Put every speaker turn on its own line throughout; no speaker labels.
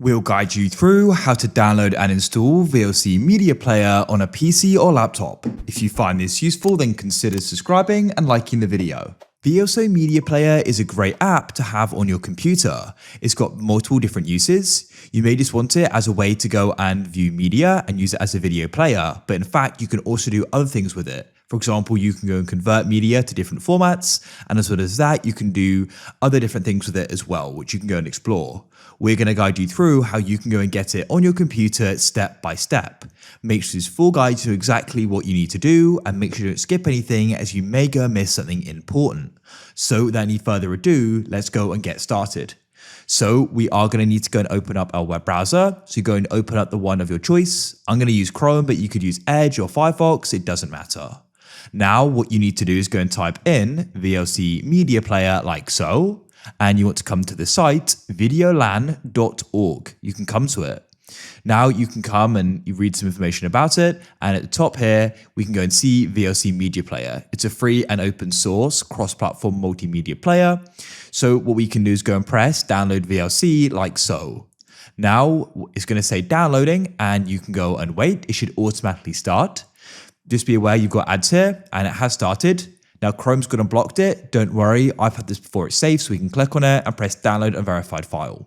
We'll guide you through how to download and install VLC Media Player on a PC or laptop. If you find this useful, then consider subscribing and liking the video. VLC Media Player is a great app to have on your computer. It's got multiple different uses. You may just want it as a way to go and view media and use it as a video player, but in fact, you can also do other things with it. For example, you can go and convert media to different formats, and as well as that, you can do other different things with it as well, which you can go and explore. We're going to guide you through how you can go and get it on your computer step by step. Make sure this full guide to exactly what you need to do, and make sure you don't skip anything as you may go and miss something important. So without any further ado, let's go and get started. So we are going to need to go and open up our web browser. So you're going to open up the one of your choice. I'm going to use Chrome, but you could use Edge or Firefox. It doesn't matter. Now what you need to do is go and type in VLC Media Player like so, and you want to come to the site videolan.org. You can come to it. Now you can come and you read some information about it, and at the top here we can go and see VLC Media Player. It's a free and open source cross-platform multimedia player. So what we can do is go and press download VLC like so. Now it's going to say downloading, and you can go and wait. It should automatically start. Just be aware you've got ads here, and it has started. Now Chrome's gone and blocked it. Don't worry, I've had this before it's saved, so we can click on it and press download and verified file.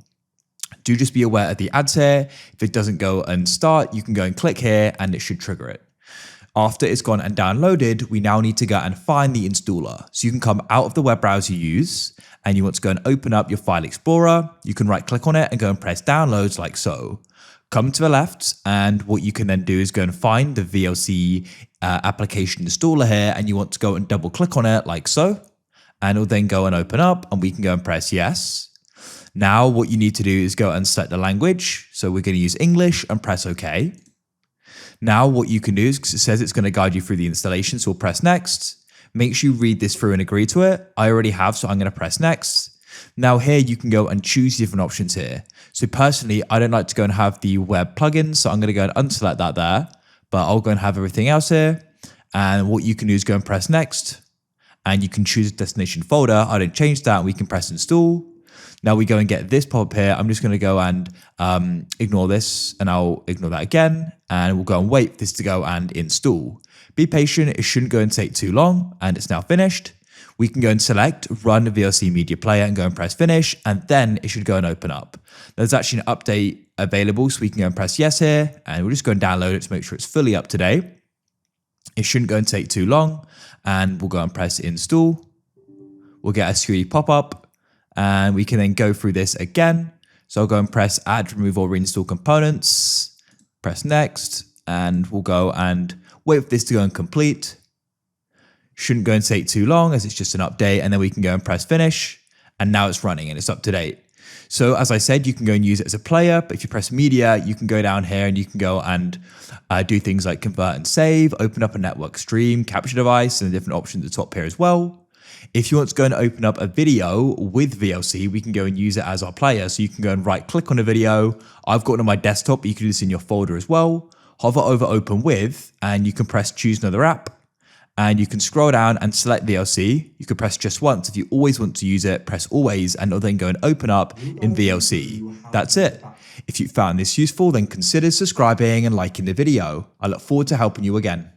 Do just be aware of the ads here. If it doesn't go and start, you can go and click here and it should trigger it. After it's gone and downloaded, we now need to go and find the installer. So you can come out of the web browser you use, and you want to go and open up your file explorer. You can right click on it and go and press downloads like so. Come to the left, and what you can then do is go and find the VLC application installer here, and you want to go and double click on it like so, and it'll then go and open up, and we can go and press yes. Now what you need to do is go and set the language. So we're going to use English and press OK. Now what you can do is, because it says it's going to guide you through the installation, so we'll press next. Make sure you read this through and agree to it. I already have, so I'm going to press next. Now here you can go and choose different options here. So personally, I don't like to go and have the web plugins, so I'm going to go and unselect that there, but I'll go and have everything else here. And what you can do is go and press next, and you can choose a destination folder. I don't change that, and we can press install. Now we go and get this pop-up here. I'm just going to go and ignore this, and I'll ignore that again, and we'll go and wait for this to go and install. Be patient, it shouldn't go and take too long, and it's now finished. We can go and select run VLC Media Player and go and press finish, and then it should go and open up. There's actually an update available, so we can go and press yes here, and we'll just go and download it to make sure it's fully up to date. It shouldn't go and take too long, and we'll go and press install. We'll get a security pop-up, and we can then go through this again. So I'll go and press add, remove, or reinstall components, press next, and we'll go and wait for this to go and complete. Shouldn't go and take too long as it's just an update, and then we can go and press finish, and now it's running and it's up to date. So as I said, you can go and use it as a player, but if you press media, you can go down here and you can go and do things like convert and save, open up a network stream, capture device, and the different options at the top here as well. If you want to go and open up a video with VLC, we can go and use it as our player. So you can go and right click on a video. I've got it on my desktop, but you can do this in your folder as well. Hover over open with, and you can press choose another app. And you can scroll down and select VLC. You can press just once. If you always want to use it, press always, and it'll then go and open up in VLC. That's it. If you found this useful, then consider subscribing and liking the video. I look forward to helping you again.